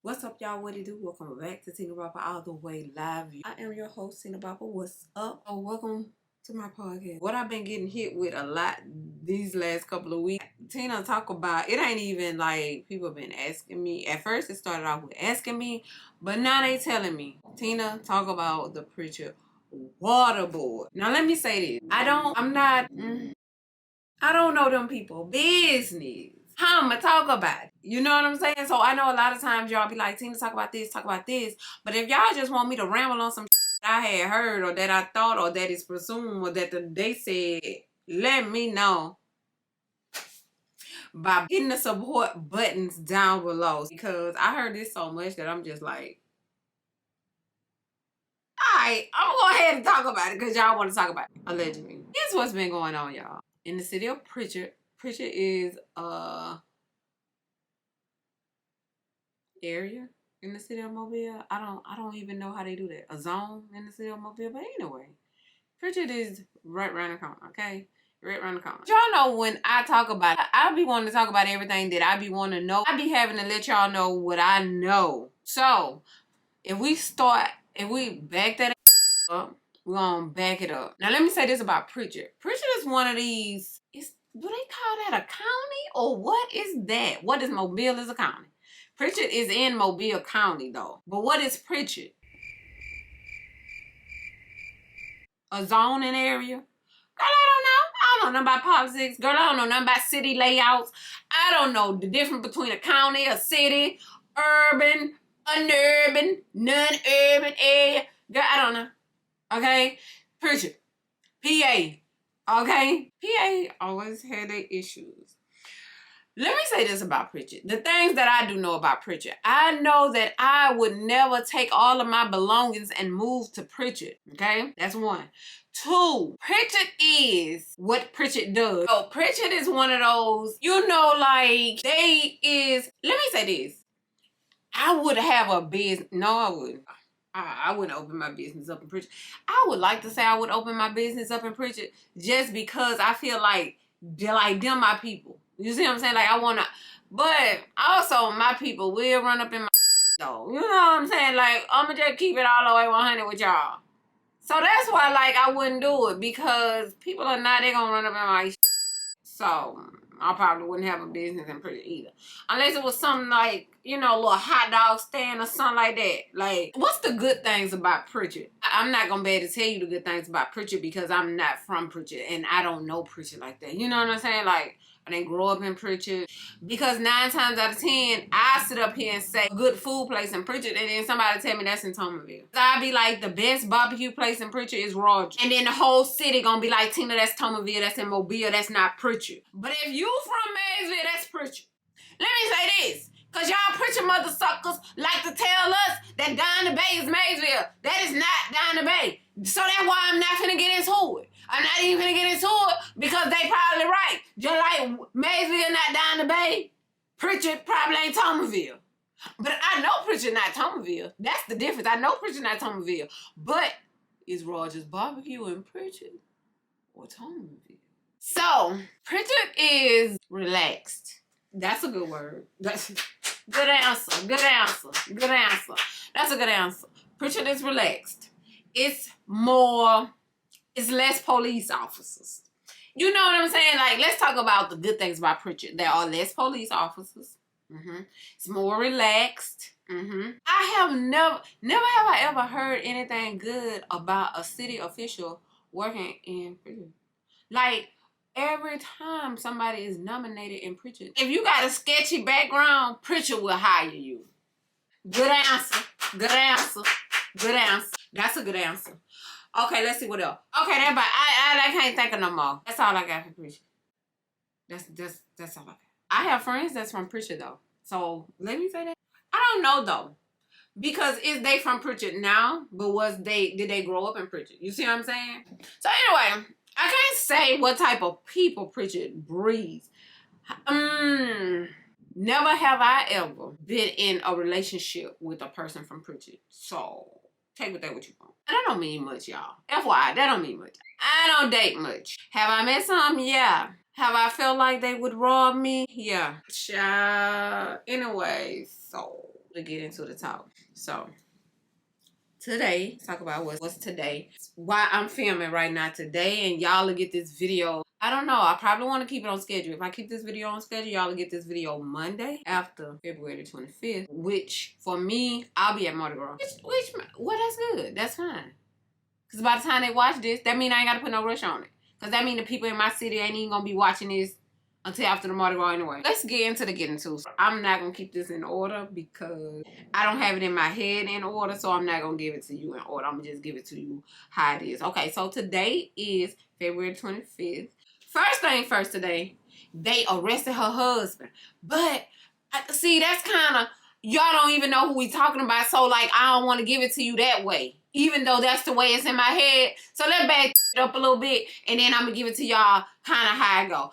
What's up, y'all? What it do? Welcome back to Tina Bopper All the Way Live. I am your host, Tina Bopper. What's up? Oh, welcome to my podcast. What I've been getting hit with a lot these last couple of weeks. Tina talk about it ain't even like people been asking me. At first, it started off with asking me, but now they telling me. Tina talk about the Prichard water board. Now let me say this. I don't know them people business. How I'ma talk about it? You know what I'm saying? So I know a lot of times y'all be like, Tina, talk about this, talk about this. But if y'all just want me to ramble on some I had heard or that I thought or that is presumed or that they said, let me know by hitting the support buttons down below. Because I heard this so much that I'm just like, alright, I'm gonna go ahead and talk about it because y'all want to talk about it. Allegedly. Here's what's been going on, y'all. In the city of Prichard. Prichard is area in the city of Mobile. I don't even know how they do that. A zone in the city of Mobile. But anyway, Prichard is right around the corner, okay? Right around the corner. Y'all know when I talk about it, I be wanting to talk about everything that I be wanting to know. I be having to let y'all know what I know. So, if we back that up, we're gonna back it up. Now let me say this about Prichard. Prichard is one of these, do they call that a county? Or what is that? What is Mobile is a county? Prichard is in Mobile County though. But what is Prichard? A zoning area? Girl, I don't know. I don't know nothing about politics. Girl, I don't know nothing about city layouts. I don't know the difference between a county, a city, urban, unurban, non-urban area. Girl, I don't know. Okay? Prichard. PA. Okay? PA always had their issues. Let me say this about Prichard. The things that I do know about Prichard. I know that I would never take all of my belongings and move to Prichard. Okay? That's one. Two, Prichard is what Prichard does. So Prichard is one of those, like let me say this. I would have a business. No, I wouldn't. I wouldn't open my business up in Prichard. I would like to say I would open my business up in Prichard just because I feel like they're like them my people. You see what I'm saying? Like I wanna, but also my people will run up in my though. You know what I'm saying? Like I'ma just keep it all the way 100 with y'all. So that's why like I wouldn't do it because people are not they gonna run up in my so I probably wouldn't have a business in Prichard either. Unless it was something like, a little hot dog stand or something like that. Like, what's the good things about Prichard? I'm not going to be able to tell you the good things about Prichard because I'm not from Prichard and I don't know Prichard like that. You know what I'm saying? Like, I didn't grow up in Prichard. Because 9 times out of 10, I sit up here and say good food place in Prichard and then somebody tell me that's in Thomasville. So I'd be like, the best barbecue place in Prichard is Roger. And then the whole city gonna be like, Tina, that's Thomasville, that's in Mobile, that's not Prichard. But if you from Maysville, that's Prichard. Let me say this. Cause y'all Prichard mother suckers like to tell us that Down the Bay is Maysville. That is not Down the Bay. So that's why I'm not finna get into it. I'm not even finna get into it because they probably right. Just like Maysville not Down the Bay, Prichard probably ain't Thomasville. But I know Prichard not Thomasville. That's the difference. I know Prichard not Thomasville. But is Rogers Barbecue in Prichard or Thomasville? So Prichard is relaxed. That's a good word. That's good answer. Good answer. Good answer. That's a good answer. Prichard is relaxed. It's less police officers. You know what I'm saying? Like, let's talk about the good things about Prichard. There are less police officers. It's more relaxed. I have never have I ever heard anything good about a city official working in Prichard. Like, every time somebody is nominated in Prichard, if you got a sketchy background, Prichard will hire you. Good answer. Good answer. Good answer. That's a good answer. Okay, let's see what else. Okay, that but I can't think of no more. That's all I got for Prichard. That's all I got. I have friends that's from Prichard though. So let me say that. I don't know though. Because is they from Prichard now, but did they grow up in Prichard? You see what I'm saying? So anyway, I can't say what type of people Prichard breeds. Never have I ever been in a relationship with a person from Prichard. So take with that what you want. And that don't mean much, y'all. FYI, that don't mean much. I don't date much. Have I met some? Yeah. Have I felt like they would rob me? Yeah. Anyway, so to get into the talk. So today, let's talk about what's today. Why I'm filming right now today, and y'all will get this video. I don't know. I probably want to keep it on schedule. If I keep this video on schedule, y'all will get this video Monday after February the 25th. Which for me, I'll be at Mardi Gras. Well, that's good. That's fine. Because by the time they watch this, that means I ain't got to put no rush on it. Because that means the people in my city ain't even going to be watching this until after the Mardi Gras anyway. Let's get into the getting to. I'm not going to keep this in order because I don't have it in my head in order, so I'm not going to give it to you in order. I'm going to just give it to you how it is. Okay, so today is February 25th. First thing first today, they arrested her husband. But, see, that's kind of, y'all don't even know who we talking about, so, like, I don't want to give it to you that way. Even though that's the way it's in my head. So let's back it up a little bit, and then I'm going to give it to y'all kind of how it go. All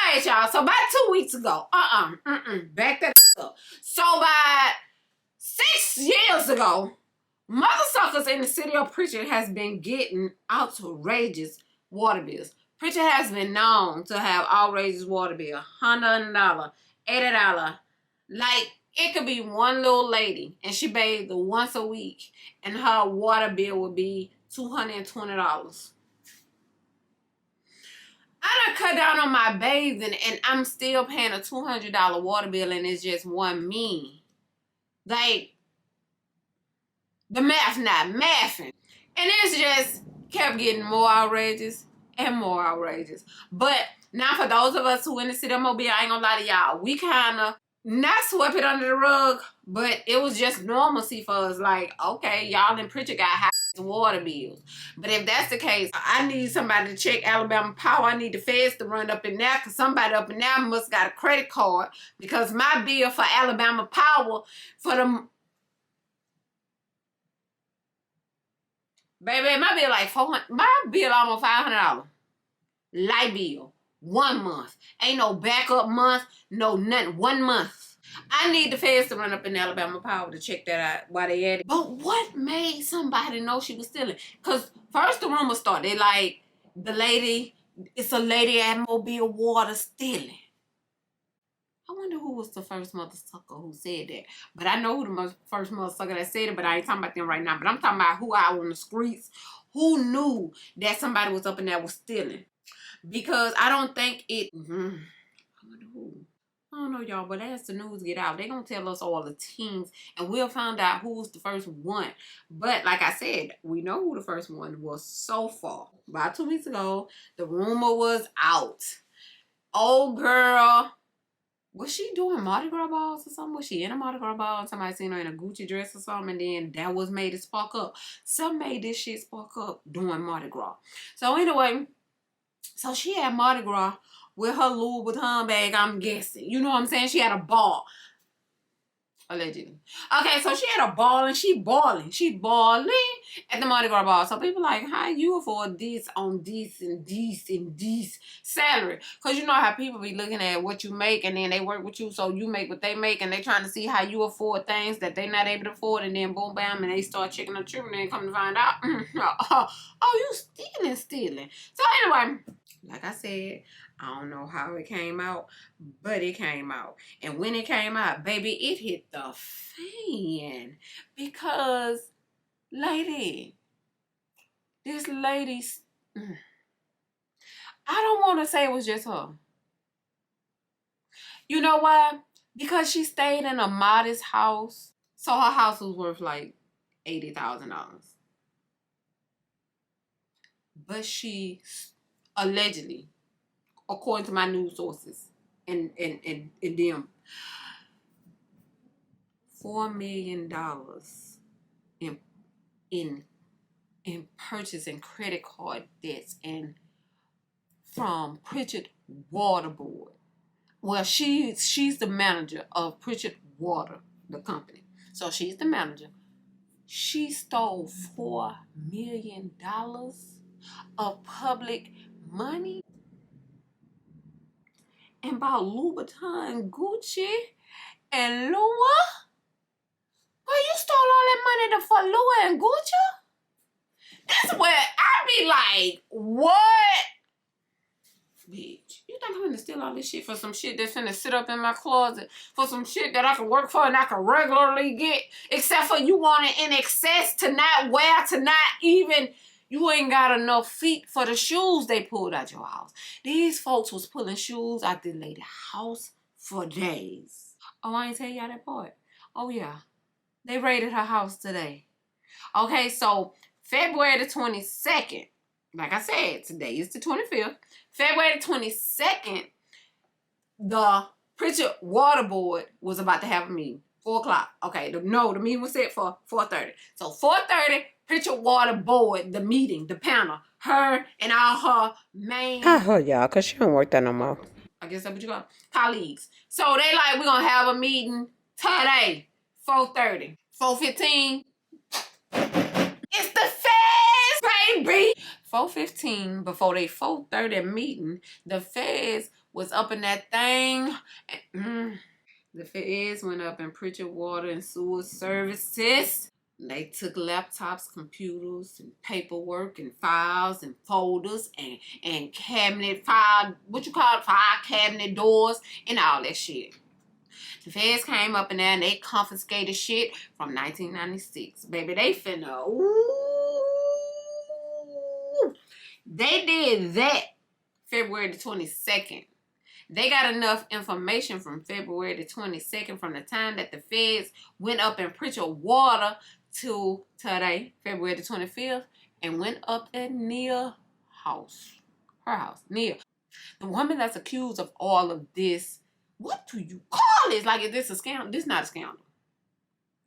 right, y'all. So about 2 weeks ago, back that up. So by 6 years ago, mother suckers in the city of Prichard has been getting outrageous water bills. Prichard has been known to have outrageous water bill. $100, $80. Like, it could be one little lady, and she bathed once a week, and her water bill would be $220. I done cut down on my bathing, and I'm still paying a $200 water bill, and it's just one me. Like, the math not mathing. And it's just kept getting more outrageous and more outrageous. But now for those of us who in the city of Mobile, I ain't gonna lie to y'all, we kind of not swept it under the rug, but it was just normalcy for us. Like, okay, y'all in Prichard got high water bills. But if that's the case, I need somebody to check Alabama Power. I need the feds to run up in there because somebody up in there must got a credit card because my bill for Alabama Power for the... Baby, my bill like $400. My bill almost $500. Light bill. 1 month. Ain't no backup month. No nothing. 1 month. I need the feds to run up in Alabama Power to check that out while they at it. But what made somebody know she was stealing? Because first the rumor started. Like, the lady, it's a lady at Mobile Water stealing. I wonder who was the first mother sucker who said that. But I know who the first mother sucker that said it, but I ain't talking about them right now. But I'm talking about who out on the streets who knew that somebody was up in there was stealing. Because I don't think it... I wonder who. I don't know, y'all, but as the news get out, they gonna tell us all the teams, and we'll find out who's the first one. But like I said, we know who the first one was so far. About 2 weeks ago, the rumor was out. Old girl... Was she doing Mardi Gras balls or something? Was she in a Mardi Gras ball and somebody seen her in a Gucci dress or something, and then that was made it spark up? Some made this shit spark up doing Mardi Gras. So anyway, so she had Mardi Gras with her Louis Vuitton bag, I'm guessing. You know what I'm saying? She had a ball. Allegedly. Okay, so she had a ball and she balling. She balling at the Mardi Gras ball. So people like, how you afford this on this and this and this salary? Because you know how people be looking at what you make and then they work with you so you make what they make and they trying to see how you afford things that they not able to afford, and then boom, bam, and they start checking the truth and then come to find out, oh, you stealing. So anyway, like I said, I don't know how it came out, but it came out. And when it came out, baby, it hit the fan. Because, lady, this lady's... I don't want to say it was just her. You know why? Because she stayed in a modest house. So her house was worth like $80,000. But she allegedly, according to my news sources and them, $4 million in purchasing credit card debts and from Prichard Water Board. Well, she's the manager of Prichard Water, the company. So she's the manager. She stole $4 million of public money and bought Louis Vuitton, Gucci, and Louis. Well, you stole all that money for Louis and Gucci? That's where I be like, what? Bitch, you think I'm gonna steal all this shit for some shit that's finna sit up in my closet, for some shit that I can work for and I can regularly get, except for you want it in excess to not wear, to not even, you ain't got enough feet for the shoes they pulled out your house. These folks was pulling shoes out the lady house for days. Oh, I ain't tell y'all that part. Oh yeah, they raided her house today. Okay, so February the 22nd, like I said, today is the 25th. February the 22nd, the Prichard Water Board was about to have a meeting. 4 o'clock. Okay, the meeting was set for 4:30. So 4:30, Prichard Water Board, the meeting, the panel, her and all her main... I heard y'all, because she don't work there no more. I guess that's what you call colleagues. So they like, we're going to have a meeting today, 4:30. 4:15, it's the feds, baby. 4:15, before they 4:30 meeting, the feds was up in that thing. The feds went up in Prichard Water and Sewer Services. They took laptops, computers, and paperwork, and files, and folders, and cabinet file, what you call it, file cabinet doors, and all that shit. The feds came up in there and they confiscated shit from 1996. Baby, they finna, ooh. They did that February the 22nd. They got enough information from February the 22nd, from the time that the feds went up in Prichard Water to today, February the 25th, and went up at Nia house. Her house, Nia. The woman that's accused of all of this, what do you call this? Like, is this a scandal? This is not a scandal.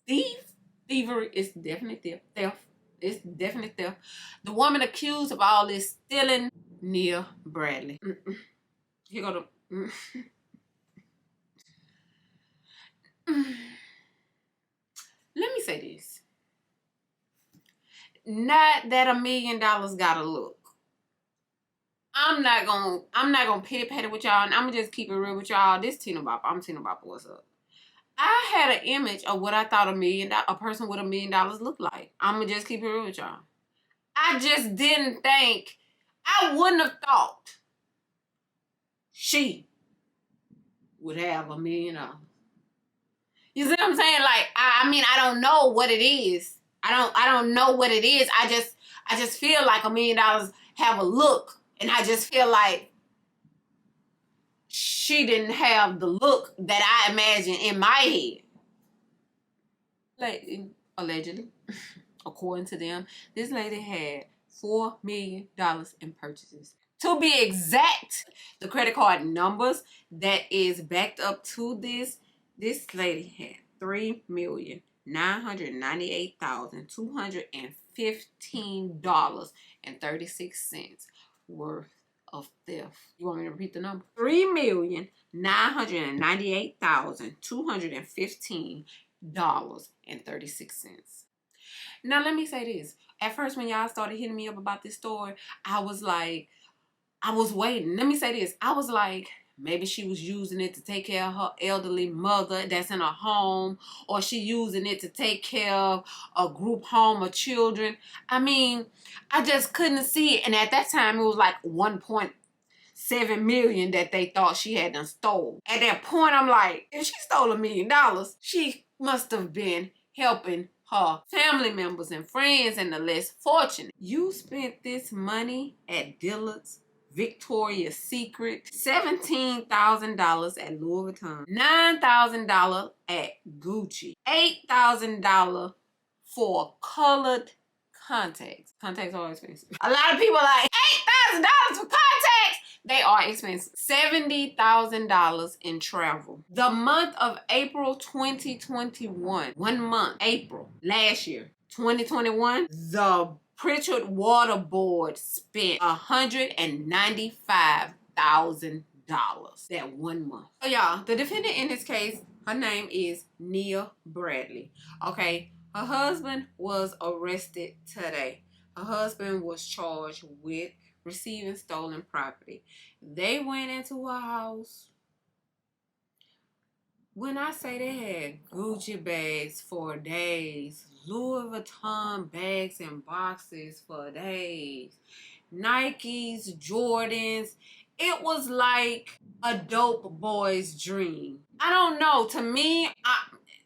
Thievery is definitely theft. It's definitely theft. The woman accused of all this stealing, Nia Bradley. Here go the... Let me say this. Not that $1 million gotta look. I'm not gonna pity patty with y'all, and I'm gonna just keep it real with y'all. This Tina Bopper. I'm Tina Bopper. What's up? I had an image of what I thought a person with $1 million looked like. I'm gonna just keep it real with y'all. I just didn't think, I wouldn't have thought she would have $1 million. You see what I'm saying? Like, I mean, I don't know what it is. I don't know what it is. I just feel like $1 million have a look. And I just feel like she didn't have the look that I imagined in my head. Like, allegedly, according to them, this lady had $4 million in purchases. To be exact, the credit card numbers that is backed up to this lady had $3,998,215.36 worth of theft. You want me to repeat the number? $3,998,215.36. Now let me say this. At first, when y'all started hitting me up about this story, I was waiting. Let me say this. I was like, maybe she was using it to take care of her elderly mother that's in a home, or she using it to take care of a group home of children. I mean, I just couldn't see it. And at that time, it was like 1.7 million that they thought she had done stole. At that point, I'm like, if she stole $1 million, she must have been helping her family members and friends and the less fortunate. You spent this money at Dillard's, Victoria's Secret, $17,000 at Louis Vuitton, $9,000 at Gucci, $8,000 for colored contacts. Contacts are expensive. A lot of people are like, $8,000 for contacts. They are expensive. $70,000 in travel. The month of April 2021, 1 month, April, last year, 2021, the Prichard Water Board spent $195,000 that 1 month. So y'all, the defendant in this case, her name is Nia Bradley. Okay, her husband was arrested today. Her husband was charged with receiving stolen property. They went into her house. When I say they had Gucci bags for days, Louis Vuitton bags and boxes for days, Nikes, Jordans, It was like a dope boy's dream. I don't know. To me,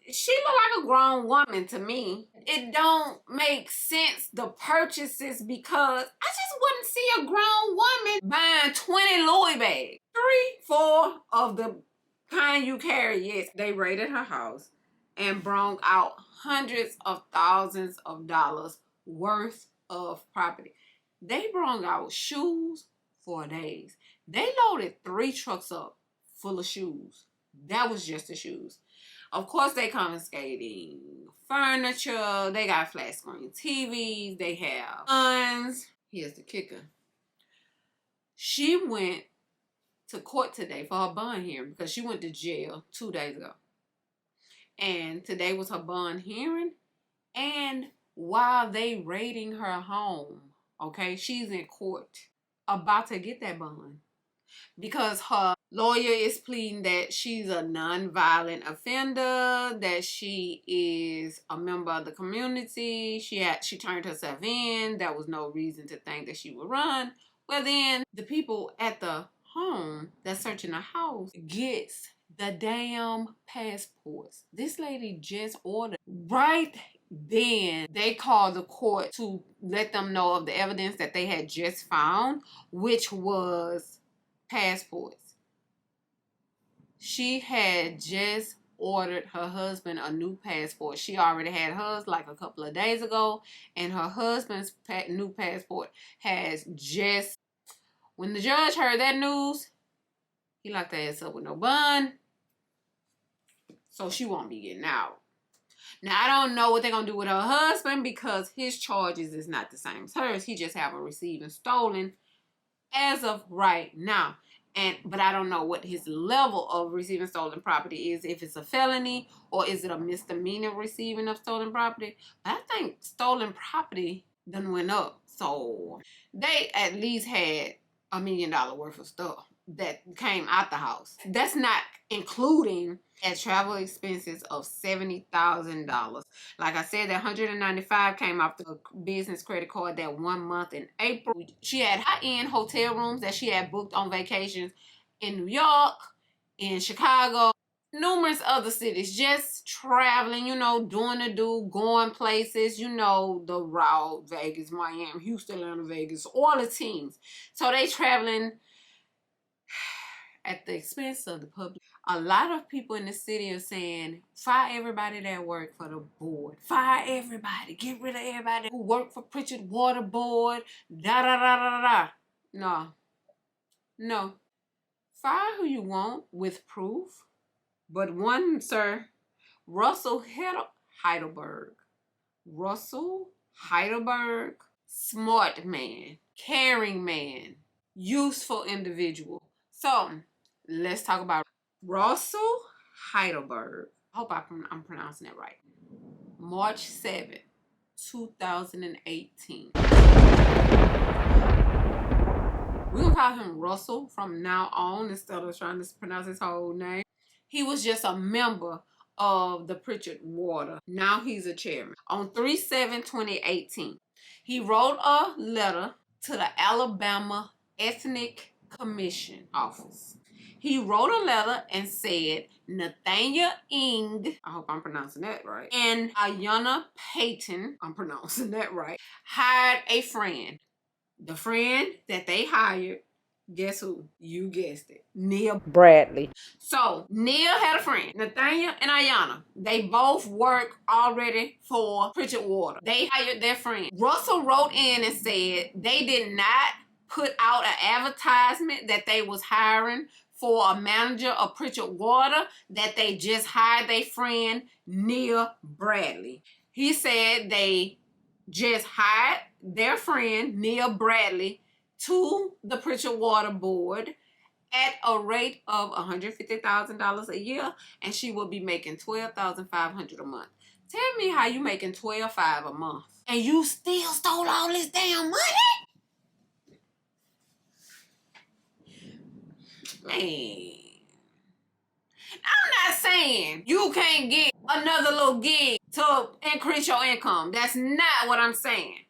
she looked like a grown woman to me. It don't make sense, the purchases, because I just wouldn't see a grown woman buying 20 Louis bags. 3, 4 of the kind you carry. Yes, they raided her house and brought out hundreds of thousands of dollars worth of property. They brought out shoes for days. They loaded 3 trucks up full of shoes. That was just the shoes. Of course, they confiscating furniture. They got flat screen TVs. They have guns. Here's the kicker. She went to court today for her bond hearing because she went to jail 2 days ago. And today was her bond hearing. And while they raiding her home, okay, she's in court about to get that bond because her lawyer is pleading that she's a non-violent offender, that she is a member of the community, she turned herself in, there was no reason to think that she would run. Well, then the people at the home that's searching the house gets the damn passports. This lady just ordered. Right then, they called the court to let them know of the evidence that they had just found, which was passports. She had just ordered her husband a new passport. She already had hers like a couple of days ago, and her husband's new passport has just... When the judge heard that news, he locked her ass up with no bond, so she won't be getting out. Now, I don't know what they're going to do with her husband because his charges is not the same as hers. He just have a receiving stolen as of right now. But I don't know what his level of receiving stolen property is, if it's a felony or is it a misdemeanor receiving of stolen property. But I think stolen property done went up. So they at least had $1 million worth of stuff that came out the house. That's not including at travel expenses of $70,000. Like I said, that $195 came off the business credit card that 1 month in April. She had high-end hotel rooms that she had booked on vacations in New York, in Chicago, numerous other cities, just traveling, you know, doing the do, going places, you know, the route, Vegas, Miami, Houston, Atlanta, Vegas, all the teams. So they traveling at the expense of the public. A lot of people in the city are saying, fire everybody that work for the board. Fire everybody. Get rid of everybody who work for Prichard Water Board. Da da da da da. No. No. Fire who you want with proof. But one, sir, Russell Heidelberg. Russell Heidelberg. Smart man. Caring man. Useful individual. So, let's talk about Russell Heidelberg. I hope I'm pronouncing that right. March 7th, 2018. We're going to call him Russell from now on instead of trying to pronounce his whole name. He was just a member of the Prichard Water. Now he's a chairman. On 3/7/2018, he wrote a letter to the Alabama Ethnic Commission office. He wrote a letter and said Nathaniel Ing, I hope I'm pronouncing that right, and Ayanna Payton, I'm pronouncing that right, hired a friend. The friend that they hired, guess who? You guessed it. Nia Bradley. So, Nia had a friend, Nathaniel and Ayanna. They both work already for Prichard Water. They hired their friend. Russell wrote in and said they did not put out an advertisement that they was hiring for a manager of Prichard Water, that they just hired their friend, Nia Bradley. He said they just hired their friend, Nia Bradley, to the Prichard Water Board at a rate of $150,000 a year, and she will be making $12,500 a month. Tell me how you making $12,500 a month, and you still stole all this damn money? Man, I'm not saying you can't get another little gig to increase your income. That's not what I'm saying.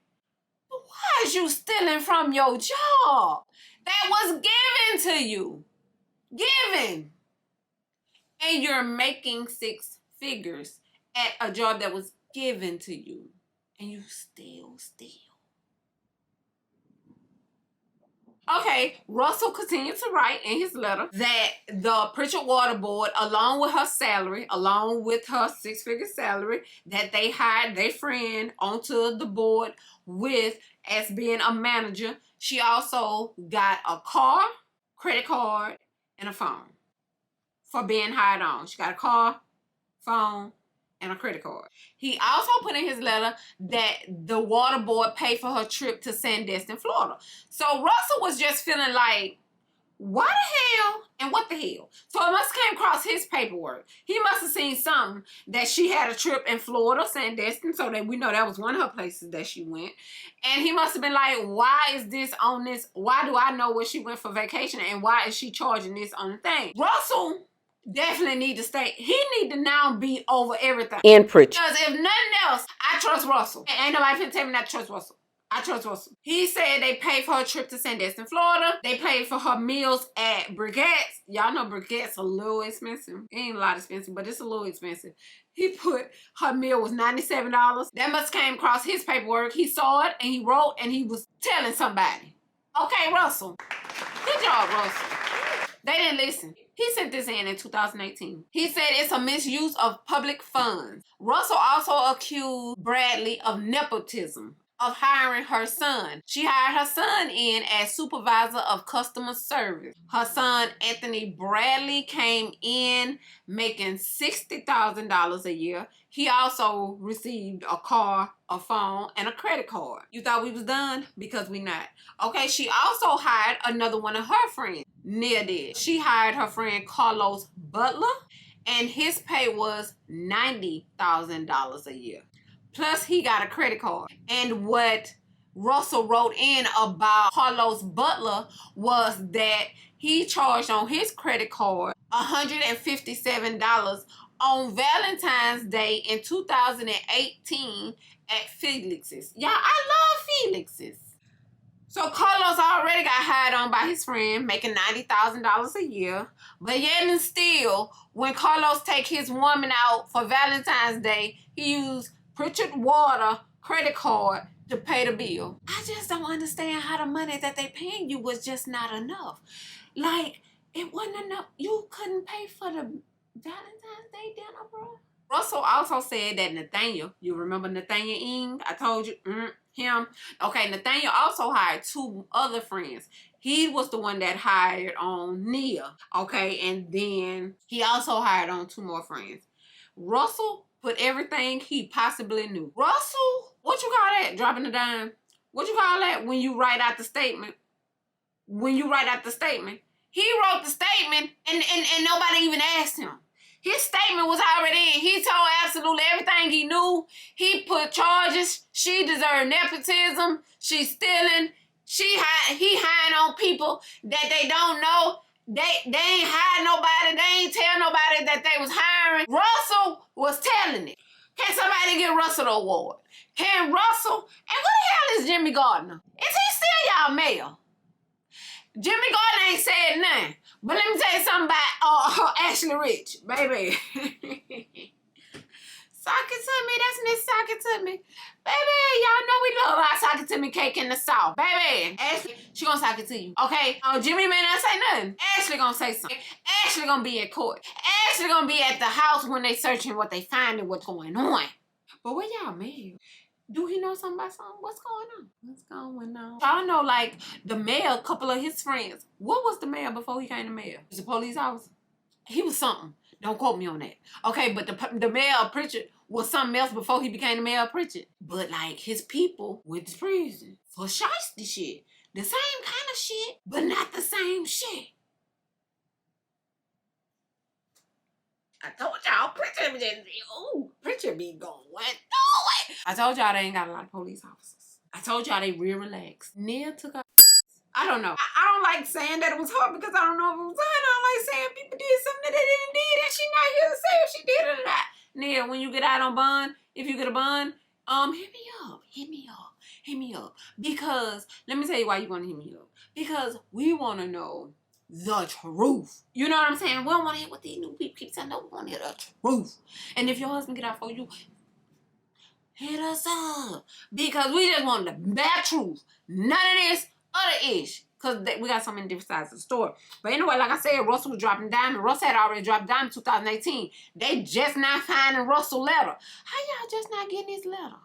But why is you stealing from your job? that was given to you. Given. And you're making 6 figures at a job that was given to you. And you still steal. Okay, Russell continued to write in his letter that the Prichard Water Board, along with her salary, along with her 6-figure salary, that they hired their friend onto the board with as being a manager. She also got a car, credit card, and a phone for being hired on. She got a car, phone, and a credit card. He also put in his letter that the water board paid for her trip to Sandestin, Florida. So Russell was just feeling like, why the hell and what the hell? So it must have came across his paperwork. He must have seen something that she had a trip in Florida, Sandestin, so that we know that was one of her places that she went. And he must have been like, why is this on this? Why do I know where she went for vacation and why is she charging this on the thing? Russell definitely need to stay. He need to now be over everything. In Prichard. Because if nothing else, I trust Russell. Ain't nobody finna tell me not to trust Russell. I trust Russell. He said they paid for her trip to Sandestin, Florida. They paid for her meals at Brigatte's. Y'all know Brigatte's a little expensive. It ain't a lot expensive, but it's a little expensive. He put her meal was $97. That must came across his paperwork. He saw it and he wrote and he was telling somebody. Okay, Russell. Good job, Russell. They didn't listen. He sent this in 2018. He said it's a misuse of public funds. Russell also accused Bradley of nepotism, of hiring her son. She hired her son in as supervisor of customer service. Her son, Anthony Bradley, came in making $60,000 a year. He also received a car, a phone, and a credit card. You thought we was done? Because we not. Okay, she also hired another one of her friends. Nia did. She hired her friend Carlos Butler, and his pay was $90,000 a year. Plus, he got a credit card. And what Russell wrote in about Carlos Butler was that he charged on his credit card $157 on Valentine's Day in 2018 at Felix's. Y'all, I love Felix's. So Carlos already got hired on by his friend, making $90,000 a year. But yet and still, when Carlos take his woman out for Valentine's Day, he used Prichard Water credit card to pay the bill. I just don't understand how the money that they paying you was just not enough. Like, it wasn't enough. You couldn't pay for the Valentine's Day dinner, bro. Russell also said that Nathaniel, you remember Nathaniel Ing? I told you, him. Okay, Nathaniel also hired 2 other friends. He was the one that hired on Nia. Okay, and then he also hired on 2 more friends. Russell put everything he possibly knew. Russell, what you call that? Dropping a dime? What you call that when you write out the statement? When you write out the statement. He wrote the statement and nobody even asked him. His statement was already in. He told absolutely everything he knew. He put charges. She deserved nepotism. She's stealing. He hiring on people that they don't know. They ain't hire nobody. They ain't tell nobody that they was hiring. Russell was telling it. Can somebody give Russell the award? Can Russell? And who the hell is Jimmy Gardner? Is he still y'all mayor? Jimmy Gardner ain't said nothing. But let me tell you something about Ashley Rich, baby. Sock it to me. That's Miss Sock it to me. Baby, y'all know we love our sock it to me cake in the South. Baby, Ashley, she gonna sock it to you. Okay? Jimmy may not say nothing. Ashley gonna say something. Ashley gonna be at court. Ashley gonna be at the house when they searching what they find and what's going on. But where y'all mad? Do he know something about something? What's going on? What's going on? Y'all know, like, the mayor, a couple of his friends. What was the mayor before he came to mayor? He was a police officer. He was something. Don't quote me on that. Okay, but the mayor of Prichard was something else before he became the mayor of Prichard. But, like, his people went to prison for shiesty shit. The same kind of shit, but not the same shit. I told y'all, Prichard be going, what? No way! I told y'all they ain't got a lot of police officers. I told y'all they real relaxed. Nia took a I don't know. I don't like saying that it was her because I don't know if it was her. I don't like saying people did something that they didn't did and she not here to say if she did it or not. Nia, when you get out on bond, if you get a bond, Hit me up. Hit me up. Hit me up. Because, let me tell you why you want to hit me up. Because we want to know the truth. You know what I'm saying? We don't want to hear what these new people keep saying. No, we want to hear the truth. And if your husband get out for you, hit us up. Because we just want the bad truth. None of this other ish. Because we got so many different sides of the story. But anyway, like I said, Russell was dropping diamond. Russell had already dropped diamond in 2018. They just not finding Russell's letter. How y'all just not getting his letter?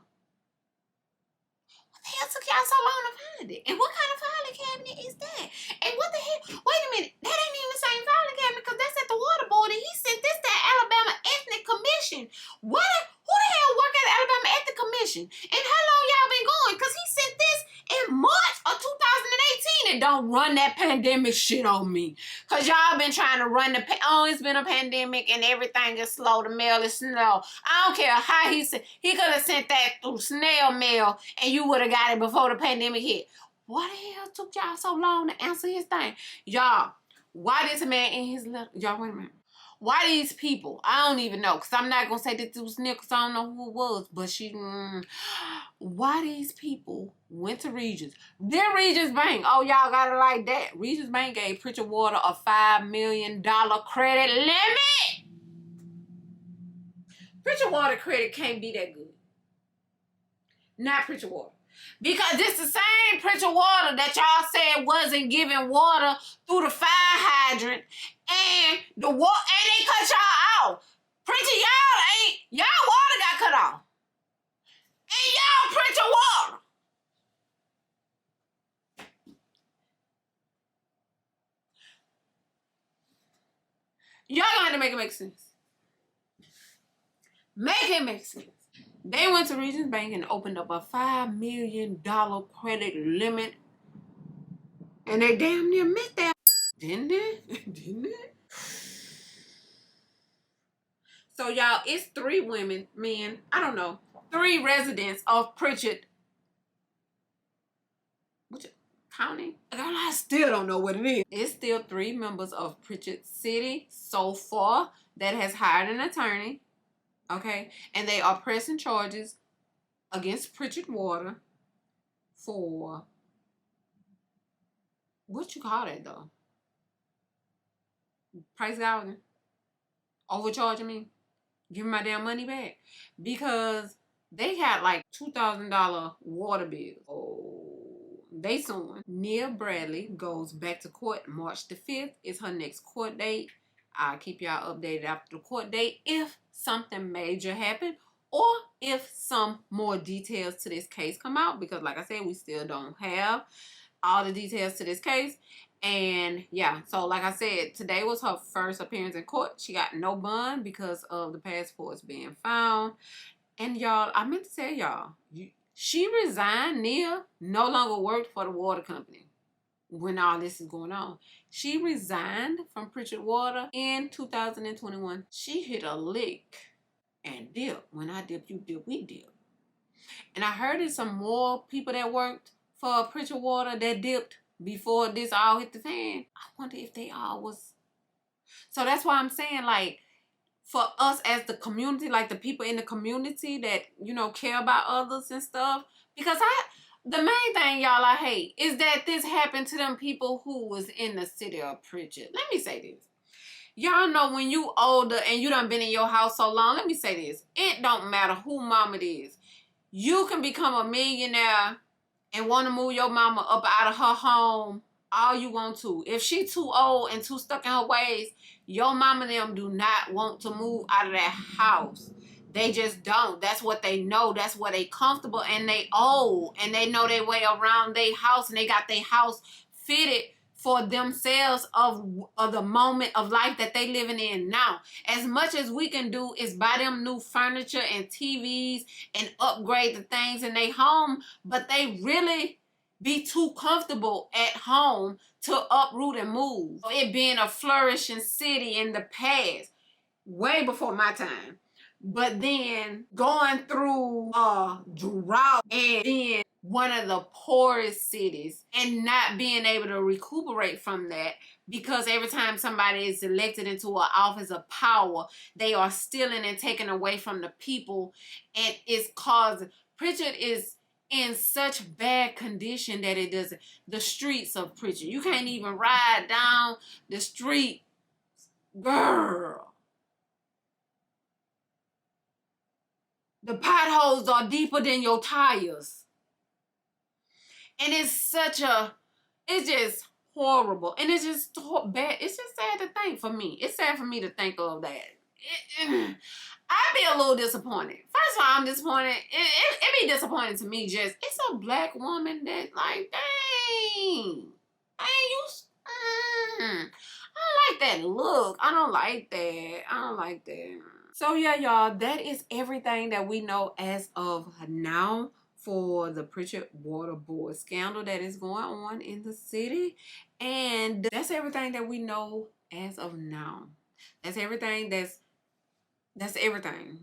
What the hell took y'all so long to find it? And what kind of filing cabinet is that? And what the hell? Wait a minute. That ain't even the same filing cabinet because that's at the water board. And he sent this to Alabama Ethnic Commission. What? Who the hell work at the Alabama Ethnic Commission? And how long y'all been going? Because he sent this in March of 2018. And don't run that pandemic shit on me. Because y'all been trying to run it's been a pandemic and everything is slow. The mail is slow. I don't care how he said. He could have sent that through snail mail and you would have got it before the pandemic hit. Why the hell took y'all so long to answer his thing? Y'all, why this man in his letter? Y'all, wait a minute. Why these people? I don't even know. Because I'm not going to say this was Nick because I don't know who it was. But why these people went to Regis? Then Regis Bank. Oh, y'all got it like that. Regis Bank gave Prichard Water a $5 million credit limit. Prichard Water credit can't be that good. Not Prichard Water. Because it's the same Prichard Water that y'all said wasn't giving water through the fire hydrant. And the water, and they cut y'all off. Prichard, y'all water got cut off. And y'all Prichard Water. Y'all gonna have to make it make sense. Make it make sense. They went to Regis Bank and opened up a $5 million credit limit. And they damn near met that. Didn't it? Didn't it? So, y'all, it's 3 men, I don't know, 3 residents of Prichard. Which county? I still don't know what it is. It's still 3 members of Prichard City so far that has hired an attorney. Okay? And they are pressing charges against Prichard Water for, what you call that, though? Price gouging? Overcharging me? Give me my damn money back. Because they had like $2,000 water bills. Oh, they suing. Nia Bradley goes back to court March the 5th is her next court date. I'll keep y'all updated after the court date if something major happened or if some more details to this case come out. Because like I said, we still don't have all the details to this case. And yeah, so like I said, today was her first appearance in court. She got no bond because of the passports being found. And y'all, I meant to tell y'all, she resigned. Nia no longer worked for the water company when all this is going on. She resigned from Prichard Water in 2021. She hit a lick and dipped. When I dip, you dip, we dip. And I heard there's some more people that worked for Prichard Water that dipped before this all hit the fan. I wonder if they all was. So that's why I'm saying, like, for us as the community, like the people in the community that, you know, care about others and stuff. Because the main thing, y'all, I hate is that this happened to them people who was in the city of Prichard. Let me say this. Y'all know when you older and you done been in your house so long, let me say this. It don't matter who mama it is. You can become a millionaire and want to move your mama up out of her home all you want to. If she too old and too stuck in her ways, your mama and them do not want to move out of that house. They just don't. That's what they know. That's where they comfortable and they old. And they know their way around their house and they got their house fitted for themselves of the moment of life that they living in now. As much as we can do is buy them new furniture and TVs and upgrade the things in their home, but they really be too comfortable at home to uproot and move. It being a flourishing city in the past, way before my time. But then going through a drought and being one of the poorest cities and not being able to recuperate from that because every time somebody is elected into an office of power, they are stealing and taking away from the people and it's causing Prichard is in such bad condition that it doesn't. The streets of Prichard, you can't even ride down the street, girl. The potholes are deeper than your tires. And it's just horrible. And it's just bad. It's just sad to think for me. It's sad for me to think of that. I'd be a little disappointed. First of all, I'm disappointed. It be disappointing to me just, it's a black woman that like, dang. I don't like that look. I don't like that. So yeah, y'all, that is everything that we know as of now for the Prichard water board scandal that is going on in the city. And that's everything that we know as of now. That's everything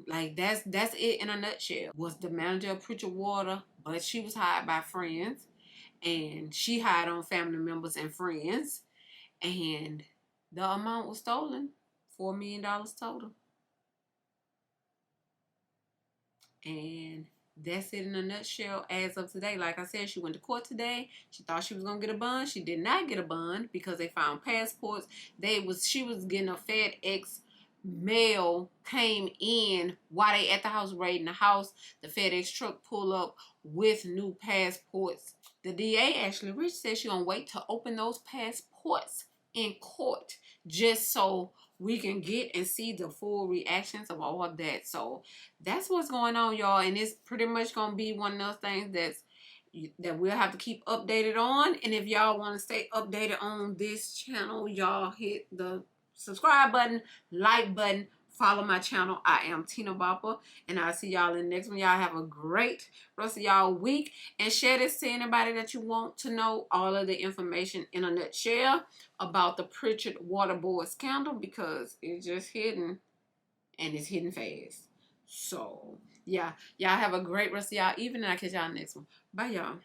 like that's it in a nutshell. Was the manager of Prichard Water, but she was hired by friends, and she hired on family members and friends, and the amount was stolen, $4 million total. And that's it in a nutshell as of today. Like I said, she went to court today. She thought she was gonna get a bond. She did not get a bond because they found passports. She was getting a FedEx mail came in while they at the house raiding the house. The FedEx truck pulled up with new passports. The DA actually, Rich, said she gonna wait to open those passports in court just so we can get and see the full reactions of all of that. So that's what's going on, y'all. And it's pretty much gonna be one of those things that we'll have to keep updated on. And if y'all want to stay updated on this channel, y'all hit the subscribe button, like button, follow my channel. I am Tina Bopper, and I'll see y'all in the next one. Y'all have a great rest of y'all week, and share this to anybody that you want to know all of the information in a nutshell about the Prichard water board scandal, because it's just hidden, and it's hidden fast. So yeah, y'all have a great rest of y'all evening. I'll catch y'all next one. Bye, y'all.